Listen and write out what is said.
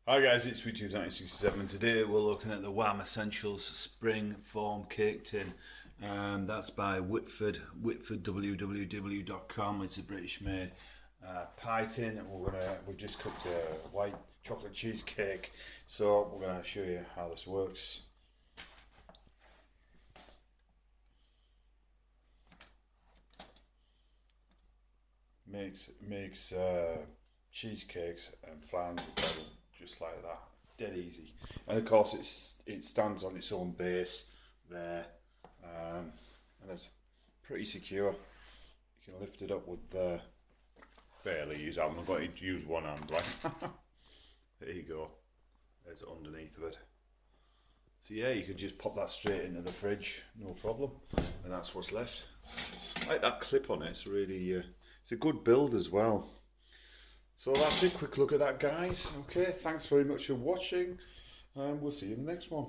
Hi guys, it's Sweet 1967. Today we're looking at the Wham Essentials Spring Foam Cake Tin. That's by Whitford, whitfordwww.com. It's a British made pie tin. And we've just cooked a white chocolate cheesecake. So we're gonna show you how this works. Makes cheesecakes and flans together just like that, dead easy. And of course it stands on its own base there, and it's pretty secure. You can lift it up with barely use. I'm going to use one hand, right? There you go. There's underneath of it. So yeah, you could just pop that straight into the fridge, no problem. And that's what's left. I like that clip on it. It's really it's a good build as well. So that's it. Quick look at that, guys. Okay, thanks very much for watching, and we'll see you in the next one.